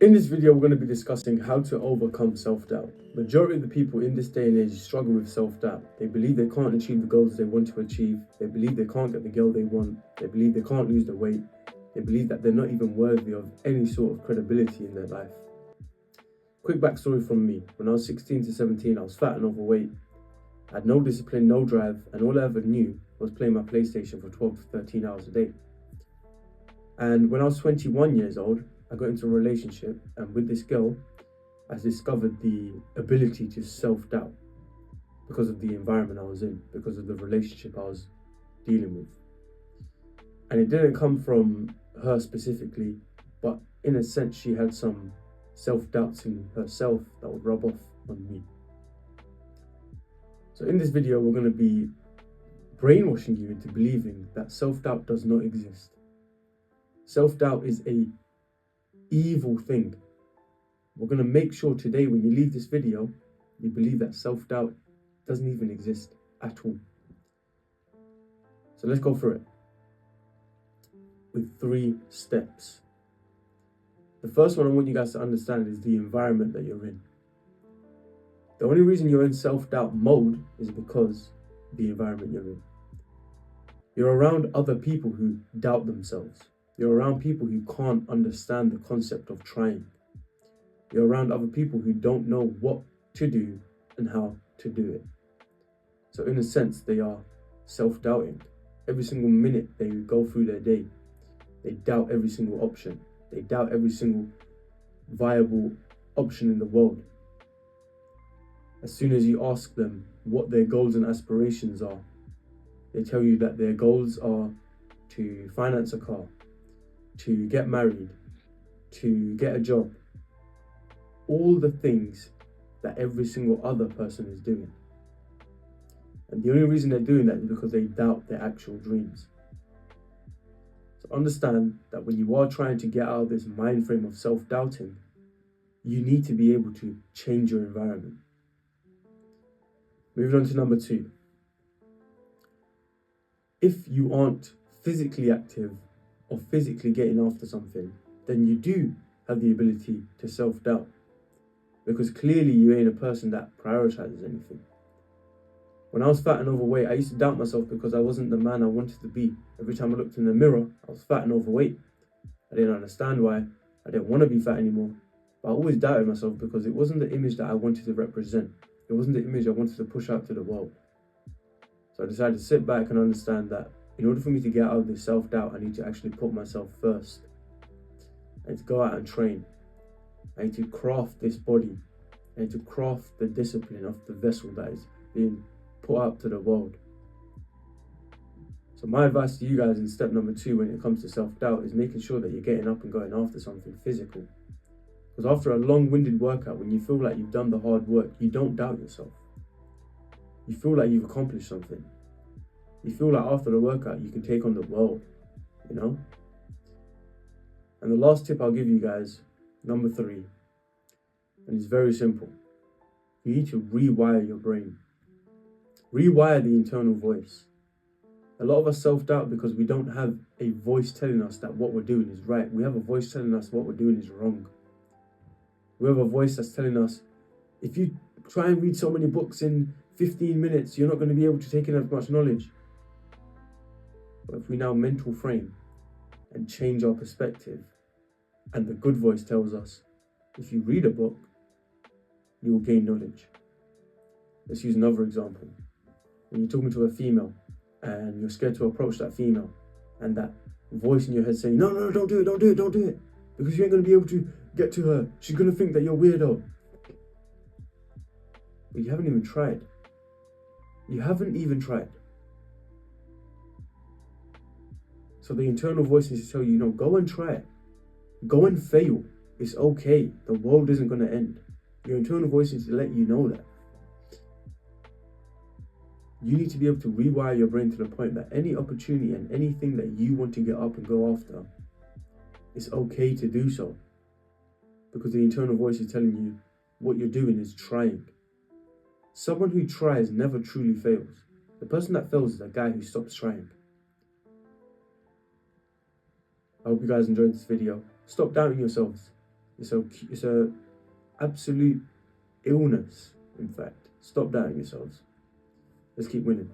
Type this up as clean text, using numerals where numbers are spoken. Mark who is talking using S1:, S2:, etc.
S1: In this video, we're going to be discussing how to overcome self-doubt. Majority of the people in this day and age struggle with self-doubt. They believe they can't achieve the goals they want to achieve. They believe they can't get the girl they want. They believe they can't lose the weight. They believe that they're not even worthy of any sort of credibility in their life. Quick backstory from me. When I was 16 to 17, I was fat and overweight. I had no discipline, no drive, and all I ever knew was playing my PlayStation for 12 to 13 hours a day. And when I was 21 years old, I got into a relationship, and with this girl, I discovered the ability to self-doubt because of the environment I was in, because of the relationship I was dealing with. And it didn't come from her specifically, but in a sense, she had some self-doubts in herself that would rub off on me. So in this video, we're going to be brainwashing you into believing that self-doubt does not exist. Self-doubt is an evil thing. We're going to make sure today when you leave this video, you believe that self-doubt doesn't even exist at all. So let's go through it with 3 steps. The first one I want you guys to understand is the environment that you're in. The only reason you're in self-doubt mode is because of the environment you're in. You're around other people who doubt themselves. You're around people who can't understand the concept of trying. You're around other people who don't know what to do and how to do it. So in a sense, they are self-doubting. Every single minute they go through their day, they doubt every single option. They doubt every single viable option in the world. As soon as you ask them what their goals and aspirations are, they tell you that their goals are to finance a car, to get married, to get a job. All the things that every single other person is doing. And the only reason they're doing that is because they doubt their actual dreams. So understand that when you are trying to get out of this mind frame of self-doubting, you need to be able to change your environment. Moving on to number 2. If you aren't physically active or physically getting after something, then you do have the ability to self-doubt, because clearly you ain't a person that prioritizes anything. When I was fat and overweight, I used to doubt myself because I wasn't the man I wanted to be. Every time I looked in the mirror, I was fat and overweight. I didn't understand why. I didn't want to be fat anymore. But I always doubted myself because it wasn't the image that I wanted to represent. It wasn't the image I wanted to push out to the world. So I decided to sit back and understand that in order for me to get out of this self-doubt, I need to actually put myself first. I need to go out and train. I need to craft this body. I need to craft the discipline of the vessel that is being put out to the world. So my advice to you guys in step number 2 when it comes to self-doubt is making sure that you're getting up and going after something physical. Because after a long-winded workout, when you feel like you've done the hard work, you don't doubt yourself. You feel like you've accomplished something. You feel like after the workout, you can take on the world, you know? And the last tip I'll give you guys, number 3, and it's very simple. You need to rewire your brain. Rewire the internal voice. A lot of us self-doubt because we don't have a voice telling us that what we're doing is right. We have a voice telling us what we're doing is wrong. We have a voice that's telling us, if you try and read so many books in 15 minutes, you're not going to be able to take in as much knowledge. But if we now mental frame and change our perspective, and the good voice tells us, if you read a book, you will gain knowledge. Let's use another example. When you're talking to a female and you're scared to approach that female, and that voice in your head saying, no, don't do it, because you ain't going to be able to get to her. She's going to think that you're weirdo. But you haven't even tried. You haven't even tried. So the internal voice needs to tell you, go and try it. Go and fail. It's okay. The world isn't going to end. Your internal voice needs to let you know that. You need to be able to rewire your brain to the point that any opportunity and anything that you want to get up and go after, it's okay to do so. Because the internal voice is telling you what you're doing is trying. Someone who tries never truly fails. The person that fails is the guy who stops trying. I hope you guys enjoyed this video. Stop doubting yourselves. It's a absolute illness, in fact. Stop doubting yourselves. Let's keep winning.